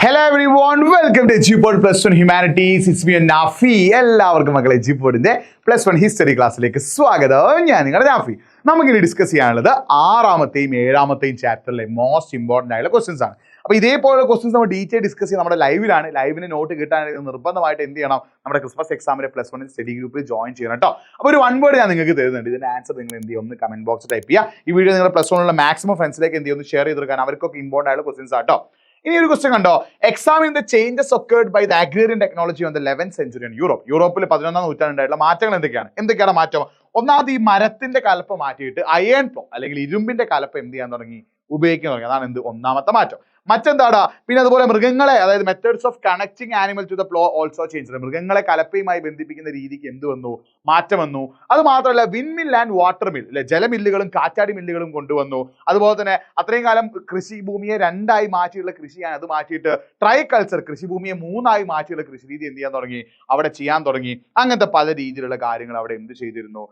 Hello everyone, welcome to G-Pod Plus One Humanities. It's me Nafi. എല്ലാവർക്കും മക്കളെ G-Podന്റെ plus one history ക്ലാസ്സിലേക്ക് സ്വാഗതം. ഞാൻ നിങ്ങളുടെ നാഫി. നമുക്കിനി ഡിസ്കസ് ചെയ്യാനുള്ളത് ആറാമത്തെയും ഏഴാമത്തെയും ചാപ്റ്ററിലെ മോസ്റ്റ് ഇമ്പോർട്ടൻ്റ് ആയിട്ടുള്ള ക്വസ്റ്റ്യൻസ് ആണ്. അപ്പോൾ ഇതേപോലുള്ള ക്വസ്റ്റ്യൻസ് നമ്മൾ ഡീറ്റെയിൽ ഡിസ്കസ് ചെയ്യുക നമ്മുടെ ലൈവിലാണ്. ലൈവിന് നോട്ട് കിട്ടാനായിട്ട് നിർബന്ധമായിട്ട് എന്ത് ചെയ്യണം? നമ്മുടെ ക്രിസ്മസ് എക്സാമിന്റെ പ്ലസ് വൺ സ്റ്റഡി ഗ്രൂപ്പിൽ ജോയിൻ ചെയ്യണം കേട്ടോ. അപ്പോൾ ഒരു 1 വേർഡ് ഞാൻ നിങ്ങൾക്ക് തരുന്നുണ്ട്. ഇതിന്റെ ആൻസർ നിങ്ങൾ എന്ത് ചെയ്യും? ഒന്ന് കമന്റ് ബോക്സ് ടൈപ്പ് ചെയ്യുക. ഈ വീഡിയോ നിങ്ങളുടെ പ്ലസ് വണ്ണിലുള്ള മാക്സിമം ഫ്രണ്ട്സിലേക്ക് എന്ത് ചെയ്യും? ഷെയർ ചെയ്ത് കൊടുക്കാൻ. അവർക്കൊക്കെ ഇമ്പോർട്ടൻ്റ് ആയിട്ടുള്ള ക്വസ്റ്റ്യൻസ് ആട്ടോ. ഇനി ഒരു ക്വസ്റ്റ്യൻ കണ്ടോ, examine the changes occurred by the agrarian technology on the 11th century in Europe. യൂറോപ്പിൽ 11ാം നൂറ്റാണ്ടുണ്ടായിട്ടുള്ള മാറ്റങ്ങൾ എന്തൊക്കെയാണ് മാറ്റം? ഒന്നാമത് ഈ മരത്തിന്റെ കലപ്പ് മാറ്റിയിട്ട് അയൺ പ്ലോ അല്ലെങ്കിൽ ഇരുമ്പിന്റെ കലപ്പ് എന്ത് ചെയ്യാൻ തുടങ്ങി? ഉപയോഗിക്കാൻ തുടങ്ങി. അതാണ് ഒന്നാമത്തെ മാറ്റം. മറ്റെന്താടാ? പിന്നെ അതുപോലെ മൃഗങ്ങളെ, അതായത് methods of connecting animal to the plough also change. മൃഗങ്ങളെ കലപ്പയുമായി ബന്ധിപ്പിക്കുന്ന രീതിക്ക് എന്ത് വന്നു? മാറ്റം വന്നു. അത് മാത്രമല്ല wind mill and water mill, അല്ലെ, ജലമില്ലുകളും കാറ്റാടി മില്ലുകളും കൊണ്ടുവന്നു. അതുപോലെ തന്നെ അത്രയും കാലം കൃഷിഭൂമിയെ 2ആയി മാറ്റിയുള്ള കൃഷിയാണ്. അത് മാറ്റിയിട്ട് ട്രൈ കൾച്ചർ, കൃഷിഭൂമിയെ 3ആയി മാറ്റിയുള്ള കൃഷി രീതി എന്ത് ചെയ്യാൻ തുടങ്ങി? അവിടെ ചെയ്യാൻ തുടങ്ങി. അങ്ങനത്തെ പല രീതിയിലുള്ള കാര്യങ്ങൾ അവിടെ എന്ത് ചെയ്തിരുന്നു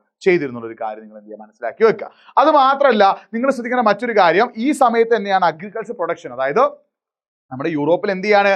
ഒരു കാര്യം നിങ്ങൾ എന്ത് ചെയ്യുക? മനസ്സിലാക്കി വെക്കുക. അത് മാത്രമല്ല നിങ്ങൾ ശ്രദ്ധിക്കുന്ന മറ്റൊരു കാര്യം, ഈ സമയത്ത് തന്നെയാണ് അഗ്രികൾച്ചർ പ്രൊഡക്ഷൻ, അതായത് നമ്മുടെ യൂറോപ്പിൽ എന്ത് ചെയ്യാണ്?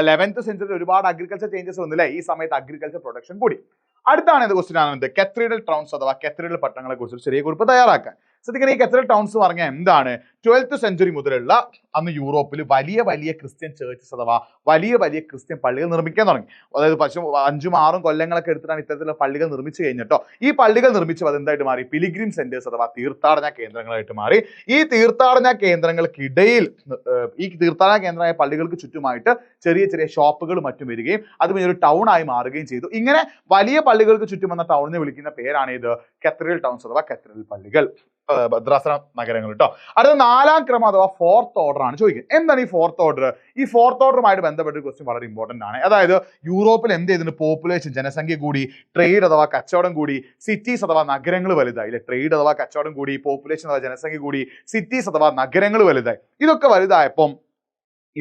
11th century ഒരുപാട് അഗ്രികൾച്ചർ ചേഞ്ചസ് വന്നില്ലേ? ഈ സമയത്ത് അഗ്രികൾച്ചർ പ്രൊഡക്ഷൻ കൂടി. അടുത്താണ് ഇത് ക്വസ്റ്റ്യൻ ആണ്, കത്തീഡ്രൽ ടൗൺസ് അഥവാ കത്തീഡ്രൽ പട്ടണങ്ങളെ കുറിച്ച് ചെറിയ കുറിപ്പ് തയ്യാറാക്കാൻ. ശ്രദ്ധിക്കണം, ഈ കത്തീഡ്രൽ ടൗൺസ് പറഞ്ഞാൽ എന്താണ്? 12th century മുതലുള്ള അന്ന് യൂറോപ്പിൽ വലിയ വലിയ ക്രിസ്ത്യൻ ചേർച്ചസ് അഥവാ വലിയ വലിയ ക്രിസ്ത്യൻ പള്ളികൾ നിർമ്മിക്കാൻ തുടങ്ങി. അതായത് 5ഉം 6ഉം കൊല്ലങ്ങളൊക്കെ എടുത്തിട്ടാണ് ഇത്തരത്തിലുള്ള പള്ളികൾ നിർമ്മിച്ചു കഴിഞ്ഞിട്ടോ. ഈ പള്ളികൾ നിർമ്മിച്ചത് അതെന്തായിട്ട് മാറി? പിലിഗ്രിം സെന്റേഴ്സ് അഥവാ തീർത്ഥാടന കേന്ദ്രങ്ങളായിട്ട് മാറി. ഈ തീർത്ഥാടന കേന്ദ്രങ്ങൾക്കിടയിൽ ഈ തീർത്ഥാടന കേന്ദ്രമായ പള്ളികൾക്ക് ചുറ്റുമായിട്ട് ചെറിയ ചെറിയ ഷോപ്പുകൾ മറ്റും വരികയും അത് പിന്നെ ഒരു ടൗൺ ആയി മാറുകയും ചെയ്തു. ഇങ്ങനെ വലിയ പള്ളികൾക്ക് ചുറ്റും വന്ന ടൗണിനെ വിളിക്കുന്ന പേരാണ് ഇത് കത്തീഡ്രൽ ടൗൺസ് അഥവാ കത്തീഡ്രൽ പള്ളികൾ, ഭദ്രാസന നഗരങ്ങൾ കേട്ടോ. അടുത്ത 4ാം ക്രമം അഥവാ 4th ഓർഡർ ആണ് ചോദിക്കുന്നത്. എന്താണ് ഈ 4th ഓർഡർ? ഈ 4th ഓർഡറുമായിട്ട് ബന്ധപ്പെട്ട ക്വസ്റ്റ്യൻ വളരെ ഇമ്പോർട്ടന്റ് ആണ്. അതായത് യൂറോപ്പിൽ എന്ത് ചെയ്തിട്ടുണ്ട്? പോപ്പുലേഷൻ, ജനസംഖ്യ കൂടി, ട്രേഡ് അഥവാ കച്ചവടം കൂടി, സിറ്റീസ് അഥവാ നഗരങ്ങൾ വലുതായി. അല്ലെ, ട്രേഡ് അഥവാ കച്ചവടം കൂടി, പോപ്പുലേഷൻ അഥവാ ജനസംഖ്യ കൂടി, സിറ്റീസ് അഥവാ നഗരങ്ങൾ വലുതായി. ഇതൊക്കെ വലുതായപ്പം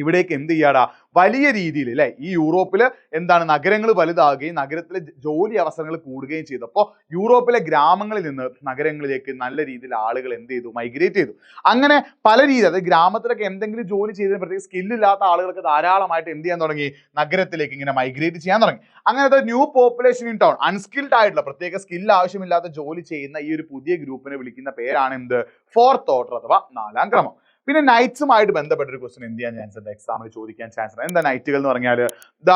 ഇവിടേക്ക് എന്ത് ചെയ്യാടാ? വലിയ രീതിയിൽ, അല്ലെ, ഈ യൂറോപ്പില് എന്താണ് നഗരങ്ങൾ വലുതാകുകയും നഗരത്തിലെ ജോലി അവസരങ്ങൾ കൂടുകയും ചെയ്തപ്പോൾ യൂറോപ്പിലെ ഗ്രാമങ്ങളിൽ നിന്ന് നഗരങ്ങളിലേക്ക് നല്ല രീതിയിൽ ആളുകൾ എന്ത് ചെയ്തു? മൈഗ്രേറ്റ് ചെയ്തു. അങ്ങനെ പല രീതി, അതായത് ഗ്രാമത്തിലൊക്കെ എന്തെങ്കിലും ജോലി ചെയ്തതിന് പ്രത്യേക സ്കില്ലില്ലാത്ത ആളുകൾക്ക് ധാരാളമായിട്ട് എന്ത് ചെയ്യാൻ തുടങ്ങി? നഗരത്തിലേക്ക് ഇങ്ങനെ മൈഗ്രേറ്റ് ചെയ്യാൻ തുടങ്ങി. അങ്ങനത്തെ new population in town, unskilled ആയിട്ടുള്ള പ്രത്യേക സ്കിൽ ആവശ്യമില്ലാത്ത ജോലി ചെയ്യുന്ന ഈ ഒരു പുതിയ ഗ്രൂപ്പിനെ വിളിക്കുന്ന പേരാണ് എന്ത്? 4th ഓർഡർ അഥവാ 4ാം ക്രമം. പിന്നെ നൈറ്റ്സുമായിട്ട് ബന്ധപ്പെട്ട ഒരു ക്വസ്റ്റ്യൻ എന്ത് ചെയ്യാൻ ചാൻസ് ഉണ്ട്? എക്സാമിൽ ചോദിക്കാൻ ചാൻസ് ഉണ്ട്. എന്താ നൈറ്റുകൾ എന്ന് പറഞ്ഞാൽ? ദ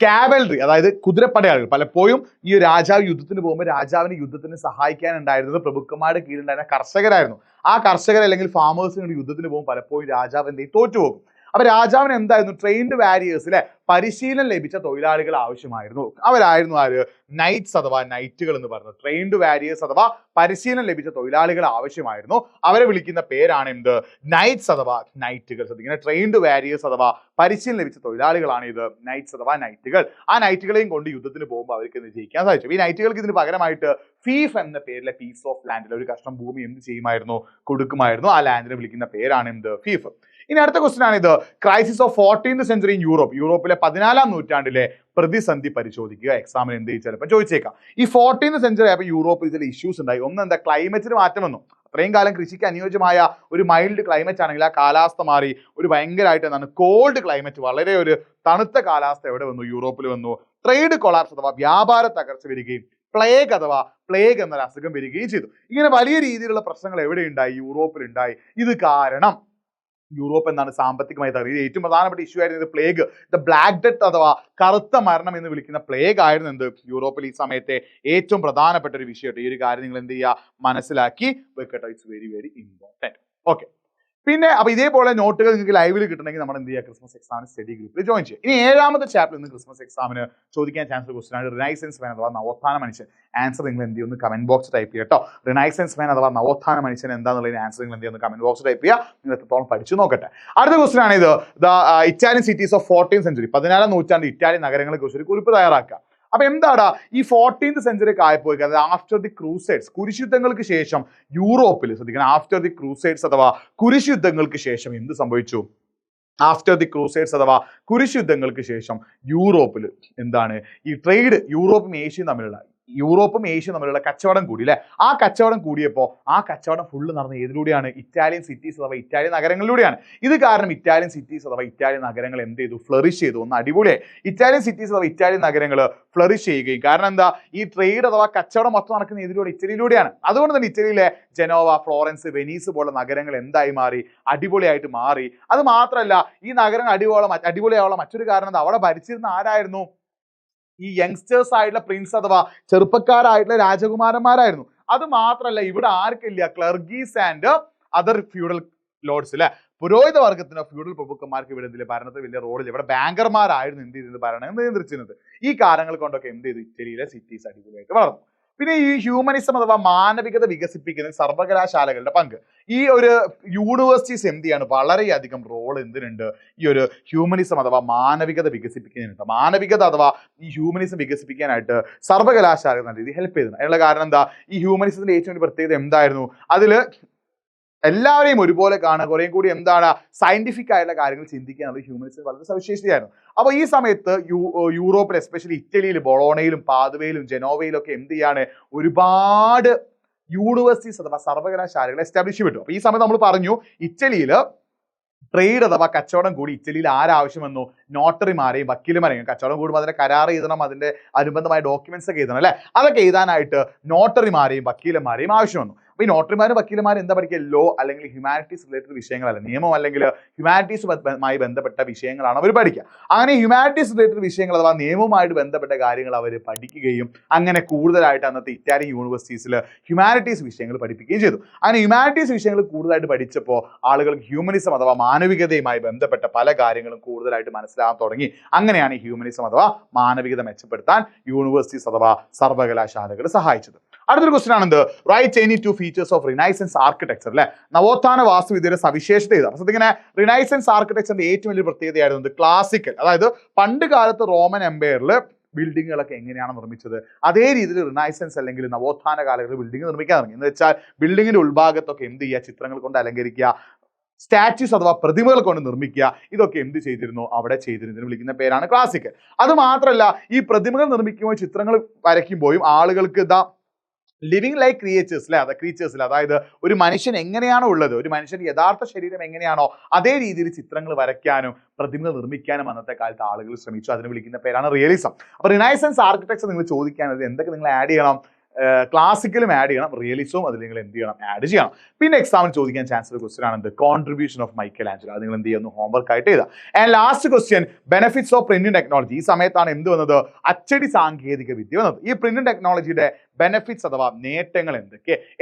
കാവൽറി, അതായത് കുതിരപ്പടയാളികൾ. പലപ്പോഴും ഈ രാജാവ് യുദ്ധത്തിന് പോകുമ്പോൾ രാജാവിന് യുദ്ധത്തിന് സഹായിക്കാനുണ്ടായിരുന്നത് പ്രഭുക്കന്മാരുടെ കീഴിലുണ്ടായിരുന്ന കർഷകരായിരുന്നു. ആ കർഷകർ അല്ലെങ്കിൽ ഫാമേഴ്സിനോട് യുദ്ധത്തിന് പോകുമ്പോൾ പലപ്പോഴും രാജാവ് എന്തെങ്കിലും തോറ്റുപോകും. അപ്പൊ രാജാവിന് എന്തായിരുന്നു? ട്രെയിൻഡ് വാരിയേഴ്സ്, അല്ലെ, പരിശീലനം ലഭിച്ച തൊഴിലാളികൾ ആവശ്യമായിരുന്നു. അവരായിരുന്നു ആര്? നൈറ്റ്സ് അഥവാ നൈറ്റുകൾ എന്ന് പറയുന്നത്. ട്രെയിൻഡ് വാരിയേഴ്സ് അഥവാ പരിശീലനം ലഭിച്ച തൊഴിലാളികൾ ആവശ്യമായിരുന്നു. അവരെ വിളിക്കുന്ന പേരാണ് എന്ത്? നൈറ്റ്സ് അഥവാ നൈറ്റുകൾ. ഇങ്ങനെ ട്രെയിൻഡ് വാരിയേഴ്സ് അഥവാ പരിശീലനം ലഭിച്ച തൊഴിലാളികളാണ് ഇത് നൈറ്റ്സ് അഥവാ നൈറ്റുകൾ. ആ നൈറ്റുകളെയും കൊണ്ട് യുദ്ധത്തിന് പോകുമ്പോൾ അവർക്ക് എന്ത് ജയിക്കാൻ സാധിച്ചു? ഈ നൈറ്റുകൾക്ക് ഇതിന് പകരമായിട്ട് ഫീഫ് എന്ന പേരിലെ പീസ് ഓഫ് ലാൻഡിൽ ഒരു കഷ്ണം ഭൂമി എന്ത് ചെയ്യുമായിരുന്നു? കൊടുക്കുമായിരുന്നു. ആ ലാൻഡിനെ വിളിക്കുന്ന പേരാണ് എന്ത്? ഫീഫ്. ഇനി അടുത്ത ക്വസ്റ്റ്യൻ ആണ് ഇത്, crisis of 14th century in Europe. യൂറോപ്പിലെ 14ാം നൂറ്റാണ്ടിലെ പ്രതിസന്ധി പരിശോധിക്കുക. എക്സാമിന് എന്ത് ചിലപ്പോൾ ചോദിച്ചേക്കാം. ഈ 14th century ആയപ്പോൾ യൂറോപ്പിൽ ചില ഇഷ്യൂസ് ഉണ്ടായി. ഒന്ന് എന്താ? ക്ലൈമറ്റിന് മാറ്റം വന്നു. അത്രയും കാലം കൃഷിക്ക് അനുയോജ്യമായ ഒരു മൈൽഡ് ക്ലൈമറ്റ് ആണെങ്കിൽ ആ കാലാവസ്ഥ മാറി ഒരു ഭയങ്കരമായിട്ട് എന്താണ്? കോൾഡ് ക്ലൈമറ്റ്, വളരെ ഒരു തണുത്ത കാലാവസ്ഥ എവിടെ വന്നു? യൂറോപ്പിൽ വന്നു. ട്രേഡ് കൊളാപ്സ് അഥവാ വ്യാപാര തകർച്ച വരികയും പ്ലേഗ് എന്നൊരു അസുഖം വരികയും ചെയ്തു. ഇങ്ങനെ വലിയ രീതിയിലുള്ള പ്രശ്നങ്ങൾ എവിടെ ഉണ്ടായി? യൂറോപ്പിൽ ഉണ്ടായി. ഇത് കാരണം യൂറോപ്പ് എന്താണ്? സാമ്പത്തികമായി തകർന്നു. ഏറ്റവും പ്രധാനപ്പെട്ട ഇഷ്യൂ ആയിരുന്നു പ്ലേഗ്, ദ ബ്ലാക്ക് ഡെത്ത് അഥവാ കറുത്ത മരണം എന്ന് വിളിക്കുന്ന പ്ലേഗ് ആയിരുന്നു എന്ത്? യൂറോപ്പിൽ ഈ സമയത്തെ ഏറ്റവും പ്രധാനപ്പെട്ട ഒരു വിഷയമായിട്ട്. ഈ ഒരു കാര്യം നിങ്ങൾ എന്ത് ചെയ്യുക? മനസ്സിലാക്കി വെക്കട്ടോ. It's very very important. Okay. പിന്നെ അപ്പൊ ഇതേപോലെ നോട്ടുകൾ നിങ്ങൾക്ക് ലൈവിൽ കിട്ടണമെങ്കിൽ നമ്മൾ എന്ത് ചെയ്യുക? ക്രിസ്മസ് എക്സാമിന് സ്റ്റഡി ഗ്രൂപ്പിൽ ജോയിൻ ചെയ്യുക. ഇനി 7ാമത്തെ ചാപ്റ്ററിൽ നിന്ന് ക്രിസ്മസ് എക്സാമിന് ചോദിക്കാൻ ചാൻസ് ക്വസ്റ്റൻ ആണ് റിനൈസൻസ് മാൻ അഥവാ നവോത്ഥാന മനുഷ്യൻ. ആൻസർ നിങ്ങൾ എന്ത് ചെയ്യുന്നു? കമന്റ് ബോക്സ് ടൈപ്പ് ചെയ്യുക കേട്ടോ. റിനൈസൻസ് മാൻ അഥവാ നവോത്ഥാന മനുഷ്യൻ എന്താണെന്നുള്ളതിന് ആൻസർ നിങ്ങൾ എന്ത് ചെയ്യുന്നു? കമന്റ് ബോക്സ് ടൈപ്പ് ചെയ്യുക. നിങ്ങൾ എത്രത്തോളം പഠിച്ചു നോക്കട്ടെ. അടുത്ത ക്വസ്റ്റൻ ആണ് ഇത്, the Italian cities of 14th century. 14ാം നൂറ്റാണ്ട് ഇറ്റാലിയൻ നഗരങ്ങളെ കുറിച്ച് ഒരു കുറിപ്പ് തയ്യാറാക്കുക. അപ്പൊ എന്താടാ ഈ 14th century ആയപ്പോയി, അതായത് ആഫ്റ്റർ ദി ക്രൂസൈഡ്സ്, കുരിശുദ്ധങ്ങൾക്ക് ശേഷം യൂറോപ്പിൽ ശ്രദ്ധിക്കണം, ആഫ്റ്റർ ദി ക്രൂസൈഡ്സ് അഥവാ കുരിശുദ്ധങ്ങൾക്ക് ശേഷം എന്ത് സംഭവിച്ചു? ആഫ്റ്റർ ദി ക്രൂസൈഡ്സ് അഥവാ കുരിശുദ്ധങ്ങൾക്ക് ശേഷം യൂറോപ്പിൽ എന്താണ്? ഈ ട്രേഡ്, യൂറോപ്പും ഏഷ്യയും തമ്മിലുള്ള യൂറോപ്പും ഏഷ്യയും തമ്മിലുള്ള കച്ചവടം കൂടി അല്ലെ. ആ കച്ചവടം കൂടിയപ്പോൾ ആ കച്ചവടം ഫുള്ള് നടന്ന ഏതിലൂടെയാണ്? ഇറ്റാലിയൻ സിറ്റീസ് അഥവാ ഇറ്റാലിയൻ നഗരങ്ങളിലൂടെയാണ്. ഇത് കാരണം ഇറ്റാലിയൻ സിറ്റീസ് അഥവാ ഇറ്റാലിയൻ നഗരങ്ങൾ എന്ത് ചെയ്തു? ഫ്ലറിഷ് ചെയ്തു. ഒന്ന് അടിപൊളിയായി. ഇറ്റാലിയൻ സിറ്റീസ് അഥവാ ഇറ്റാലിയൻ നഗരങ്ങൾ ഫ്ലറിഷ് ചെയ്യുകയും, കാരണം എന്താ? ഈ ട്രേഡ് അഥവാ കച്ചവടം മൊത്തം നടക്കുന്ന ഇതിലൂടെ ഇറ്റലിയിലൂടെയാണ്. അതുകൊണ്ട് തന്നെ ഇറ്റലിയിലെ ജനോവ, ഫ്ലോറൻസ്, വെനീസ് പോലുള്ള നഗരങ്ങൾ എന്തായി മാറി? അടിപൊളിയായിട്ട് മാറി. അത് മാത്രമല്ല, ഈ നഗരങ്ങൾ അടിപൊളിയാവുള്ള മറ്റൊരു കാരണം എന്താ? അവിടെ ഭരിച്ചിരുന്ന ആരായിരുന്നു? ഈ യങ്സ്റ്റേഴ്സ് ആയിട്ടുള്ള പ്രിൻസ് അഥവാ ചെറുപ്പക്കാരായിട്ടുള്ള രാജകുമാരന്മാരായിരുന്നു. അത് മാത്രമല്ല, ഇവിടെ ആർക്കില്ല? ക്ലർഗീസ് ആൻഡ് അതർ ഫ്യൂഡൽ ലോർഡ്സ് അല്ലെ. പുരോഹിത വർഗത്തിനോ ഫ്യൂഡൽ പ്രഭുക്കന്മാർക്ക് ഇവിടെ ഇതിൽ ഭരണത്തിൽ വലിയ റോഡിൽ. ഇവിടെ ബാങ്കർമാരായിരുന്നു എന്ത് ചെയ്തത്? ഭരണം നിയന്ത്രിച്ചിരുന്നത്. ഈ കാരണങ്ങൾ കൊണ്ടൊക്കെ എന്ത് ചെയ്തു? ഇറ്റലിയിലെ സിറ്റീസ് അടിപൊളിയായിട്ട് വളർന്നു. പിന്നെ ഈ ഹ്യൂമനിസം അഥവാ മാനവികത വികസിപ്പിക്കുന്ന സർവകലാശാലകളുടെ പങ്ക്. ഈ ഒരു യൂണിവേഴ്സിറ്റീസ് എന്ത് ചെയ്യാണ്? വളരെയധികം റോൾ എന്തിനുണ്ട്? ഈ ഒരു ഹ്യൂമനിസം അഥവാ മാനവികത വികസിപ്പിക്കാനുണ്ട്. മാനവികത അഥവാ ഈ ഹ്യൂമനിസം വികസിപ്പിക്കാനായിട്ട് സർവകലാശാലകൾ നല്ല രീതിയിൽ ഹെൽപ്പ് ചെയ്തിട്ടുണ്ട്. അതിനുള്ള കാരണം എന്താ? ഈ ഹ്യൂമനിസത്തിന്റെ ഏറ്റവും വലിയ പ്രത്യേകത എന്തായിരുന്നു? അതിൽ എല്ലാവരെയും ഒരുപോലെ കാണുക, കുറേ കൂടി എന്താണ് സയന്റിഫിക് ആയിട്ടുള്ള കാര്യങ്ങൾ ചിന്തിക്കാനുള്ള ഹ്യൂമനിസം വളരെ സവിശേഷതയായിരുന്നു. അപ്പോൾ ഈ സമയത്ത് യൂറോപ്പിൽ, എസ്പെഷ്യലി ഇറ്റലിയിൽ, ബൊളോണയിലും പാദുവയിലും ജനോവയിലും ഒക്കെ എന്ത് ചെയ്യാണ്? ഒരുപാട് യൂണിവേഴ്സിറ്റീസ് അഥവാ സർവകലാശാലകൾ എസ്റ്റാബ്ലിഷ് ചെയ്തു. അപ്പോൾ ഈ സമയത്ത് നമ്മൾ പറഞ്ഞു ഇറ്റലിയിൽ ട്രേഡ് അഥവാ കച്ചവടം കൂടി. ഇറ്റലിയിൽ ആരാവശ്യം വന്നു? നോട്ടറിമാരെയും വക്കീലുമാരെയും. കച്ചവടം കൂടുമ്പോൾ അതിന്റെ കരാർ എഴുതണം, അതിന്റെ അനുബന്ധമായ ഡോക്യുമെന്റ്സ് ഒക്കെ എഴുതണം അല്ലെ. അതൊക്കെ എഴുതാനായിട്ട് നോട്ടറിമാരെയും വക്കീലന്മാരെയും ആവശ്യം വന്നു. അപ്പോൾ ഈ നോട്ടറിമാരും വക്കീലന്മാരും എന്താ പഠിക്കുക? ലോ അല്ലെങ്കിൽ ഹ്യൂമാനിറ്റീസ് റിലേറ്റഡ് വിഷയങ്ങളല്ല, നിയമം അല്ലെങ്കിൽ ഹ്യൂമാനിറ്റീസുമായി ബന്ധപ്പെട്ട വിഷയങ്ങളാണ് അവർ പഠിക്കുക. അങ്ങനെ ഹ്യൂമാനിറ്റീസ് റിലേറ്റഡ് വിഷയങ്ങൾ അഥവാ നിയമവുമായിട്ട് ബന്ധപ്പെട്ട കാര്യങ്ങൾ അവർ പഠിക്കുകയും അങ്ങനെ കൂടുതലായിട്ട് അന്നത്തെ ഇറ്റാലിയൻ യൂണിവേഴ്സിറ്റീസിൽ ഹ്യൂമാനിറ്റീസ് വിഷയങ്ങൾ പഠിപ്പിക്കുകയും ചെയ്തു. അങ്ങനെ ഹ്യൂമാനിറ്റീസ് വിഷയങ്ങൾ കൂടുതലായിട്ട് പഠിച്ചപ്പോൾ ആളുകൾക്ക് ഹ്യൂമനിസം അഥവാ മാനവികതയുമായി ബന്ധപ്പെട്ട പല കാര്യങ്ങളും കൂടുതലായിട്ട് മനസ്സിലാകാൻ തുടങ്ങി. അങ്ങനെയാണ് ഈ ഹ്യൂമനിസം അഥവാ മാനവികത മെച്ചപ്പെടുത്താൻ യൂണിവേഴ്സിറ്റീസ് അഥവാ സർവകലാശാലകൾ സഹായിച്ചത്. അടുത്തൊരു ക്വസ്റ്റൻ ആണെന്ത്? Right any two features of Renaissance architecture അല്ലെ. നവോത്ഥാന വാസ്തുവിദ്യയുടെ സവിശേഷത ഇത്. അപ്പോൾ ഇങ്ങനെ റിനൈസൻസ് ആർക്കിടെക്ചറിന്റെ ഏറ്റവും വലിയ പ്രത്യേകതയായിരുന്നു ക്ലാസിക്കൽ. അതായത് പണ്ട് കാലത്ത് റോമൻ എംപയറിൽ ബിൽഡിങ്ങുകളൊക്കെ എങ്ങനെയാണ് നിർമ്മിച്ചത്, അതേ രീതിയിൽ റിനൈസൻസ് അല്ലെങ്കിൽ നവോത്ഥാന കാലങ്ങളിൽ ബിൽഡിംഗ് നിർമ്മിക്കാൻ തുടങ്ങി. എന്ന് വെച്ചാൽ ബിൽഡിങ്ങിന്റെ ഉൾഭാഗത്തൊക്കെ എന്ത് ചെയ്യുക? ചിത്രങ്ങൾ കൊണ്ട് അലങ്കരിക്കുക, സ്റ്റാച്യൂസ് അഥവാ പ്രതിമകൾ കൊണ്ട് നിർമ്മിക്കുക. ഇതൊക്കെ എന്ത് ചെയ്തിരുന്നു? അവിടെ ചെയ്തിരുന്നതിന് വിളിക്കുന്ന പേരാണ് ക്ലാസിക്കൽ. അത് മാത്രമല്ല, ഈ പ്രതിമകൾ നിർമ്മിക്കുമ്പോൾ ചിത്രങ്ങൾ വരയ്ക്കുമ്പോഴും ആളുകൾക്ക് ലിവിങ് ലൈക്ക് ക്രിയേച്ചേഴ്സിലെ അതായത് ഒരു മനുഷ്യൻ എങ്ങനെയാണോ ഉള്ളത്, ഒരു മനുഷ്യന്റെ യഥാർത്ഥ ശരീരം എങ്ങനെയാണോ അതേ രീതിയിൽ ചിത്രങ്ങൾ വരയ്ക്കാനും പ്രതിമകൾ നിർമ്മിക്കാനും അന്നത്തെ കാലത്ത് ആളുകൾ ശ്രമിച്ചു. അതിന് വിളിക്കുന്ന പേരാണ് റിയലിസം. അപ്പോൾ റിനൈസൻസ് ആർക്കിടെക്ചർ നിങ്ങൾ ചോദിക്കാനത് എന്തൊക്കെ നിങ്ങൾ ആഡ് ചെയ്യണം? ക്ലാസിക്കലും ആഡ് ചെയ്യണം, റിയലിസവും അതിൽ നിങ്ങൾ എന്ത് ചെയ്യണം? ആഡ് ചെയ്യണം. പിന്നെ എക്സാമിന് ചോദിക്കാൻ ചാൻസ് ഉള്ള ക്വസ്റ്റൻ ആണ് കോൺട്രിബ്യൂഷൻ ഓഫ് മൈക്കൽ ആഞ്ചലോ. അത് നിങ്ങൾ എന്ത് ചെയ്യുന്നു? ഹോംവർക്ക് ആയിട്ട് ചെയ്താൽ. And last question benefits of printing technology. ഈ സമയത്താണ് എന്ത് വന്നത്? അച്ചടി സാങ്കേതിക വിദ്യ വന്നത്. ഈ പ്രിന്റിംഗ് ടെക്നോളജിയുടെ ബെനിഫിറ്റ്സ് അഥവാ നേട്ടങ്ങൾ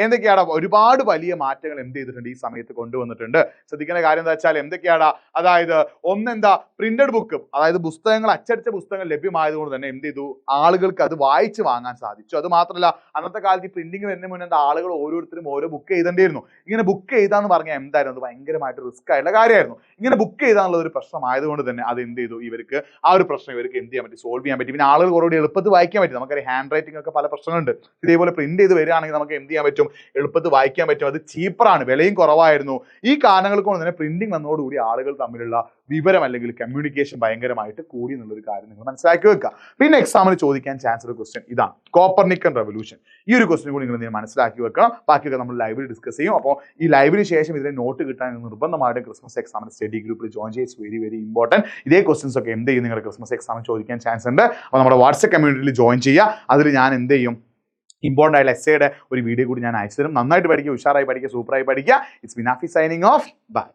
എന്തൊക്കെയാണ്? ഒരുപാട് വലിയ മാറ്റങ്ങൾ എന്ത് ചെയ്തിട്ടുണ്ട്? ഈ സമയത്ത് കൊണ്ടുവന്നിട്ടുണ്ട്. ശ്രദ്ധിക്കേണ്ട കാര്യം എന്താ വെച്ചാൽ എന്തൊക്കെയാണ്? അതായത് ഒന്നെന്താ? പ്രിന്റഡ് ബുക്ക്, അതായത് പുസ്തകങ്ങൾ, അച്ചടിച്ച പുസ്തകങ്ങൾ ലഭ്യമായതുകൊണ്ട് തന്നെ എന്ത് ചെയ്തു? ആളുകൾക്ക് അത് വായിച്ച് വാങ്ങാൻ സാധിച്ചു. അത് മാത്രമല്ല, അന്നത്തെ കാലത്ത് ഈ പ്രിന്റിംഗ് വരുന്നതിന് മുന്നേ ആളുകൾ ഓരോരുത്തരും ഓരോ ബുക്ക് എഴുതേണ്ടിയിരുന്നു. ഇങ്ങനെ ബുക്ക് എഴുതാന്ന് പറഞ്ഞാൽ എന്തായിരുന്നു? അത് ഭയങ്കരമായിട്ട് റിസ്ക് ആയിട്ടുള്ള കാര്യമായിരുന്നു. ഇങ്ങനെ ബുക്ക് എഴുതാനുള്ള ഒരു പ്രശ്നമായതുകൊണ്ട് തന്നെ അത് എന്ത് ചെയ്തു? ഇവർക്ക് ആ ഒരു പ്രശ്നം ഇവർക്ക് എന്ത് ചെയ്യാൻ പറ്റി? സോൾവ് ചെയ്യാൻ പറ്റി. പിന്നെ ആളുകൾ കുറേ എളുപ്പത്തിൽ വായിക്കാൻ പറ്റും. നമുക്കറിയാം ഹാൻഡ് റൈറ്റിംഗ് ഒക്കെ പല പ്രശ്നങ്ങളുണ്ട്. ഇതേപോലെ പ്രിന്റ് ചെയ്ത് വരികയാണെങ്കിൽ നമുക്ക് എന്ത് ചെയ്യാൻ പറ്റും? എളുപ്പത്തിൽ വായിക്കാൻ പറ്റും. അത് ചീപ്പറാണ്, വിലയും കുറവായിരുന്നു. ഈ കാരണങ്ങൾ കൊണ്ട് തന്നെ പ്രിന്റിംഗ് വന്നതോടുകൂടി ആളുകൾ തമ്മിലുള്ള വിവരം അല്ലെങ്കിൽ കമ്മ്യൂണിക്കേഷൻ ഭയങ്കരമായിട്ട് കൂടി എന്നുള്ളൊരു കാര്യം നിങ്ങൾ മനസ്സിലാക്കി വെക്കുക. പിന്നെ എക്സാമിന് ചോദിക്കാൻ ചാൻസ് ഉള്ള ക്വസ്റ്റ്യൻ ഇതാണ്, കോപ്പർനിക്കൻ റെവല്യൂഷൻ. ഈ ഒരു ക്വസ്റ്റ്യൻ കൂടി നിങ്ങൾ മനസ്സിലാക്കി വെക്കണം. ബാക്കിയൊക്കെ നമ്മൾ ലൈവിൽ ഡിസ്കസ് ചെയ്യും. അപ്പോൾ ഈ ലൈവിന് ശേഷം ഇതിന്റെ നോട്ട് കിട്ടാൻ നിർബന്ധമായിട്ട് ക്രിസ്മസ് എക്സാമിന് സ്റ്റഡി ഗ്രൂപ്പിൽ ജോയിൻ ചെയ്ത് വെരി വെരി ഇമ്പോർട്ടൻറ്റ്. ഇതേ ക്വസ്റ്റ്യൻസ് ഒക്കെ എന്ത് ചെയ്യും? നിങ്ങളുടെ ക്രിസ്മസ് എക്സാമിന് ചോദിക്കാൻ ചാൻസ് ഉണ്ട്. അപ്പോൾ നമ്മുടെ വാട്സ്ആപ്പ് കമ്മ്യൂണിറ്റിയിൽ ജോയിൻ ചെയ്യുക. അതിൽ ഞാൻ എന്ത് ചെയ്യും? ഇമ്പോർട്ടൻ്റ് ആയിട്ടുള്ള എസ്സേയുടെ ഒരു വീഡിയോ കൂടി ഞാൻ അയച്ചു തരും. നന്നായിട്ട് പഠിക്കുക, ഉഷാറായി പഠിക്കുക, സൂപ്പറായി പഠിക്കുക. It's been Nafi signing off. By.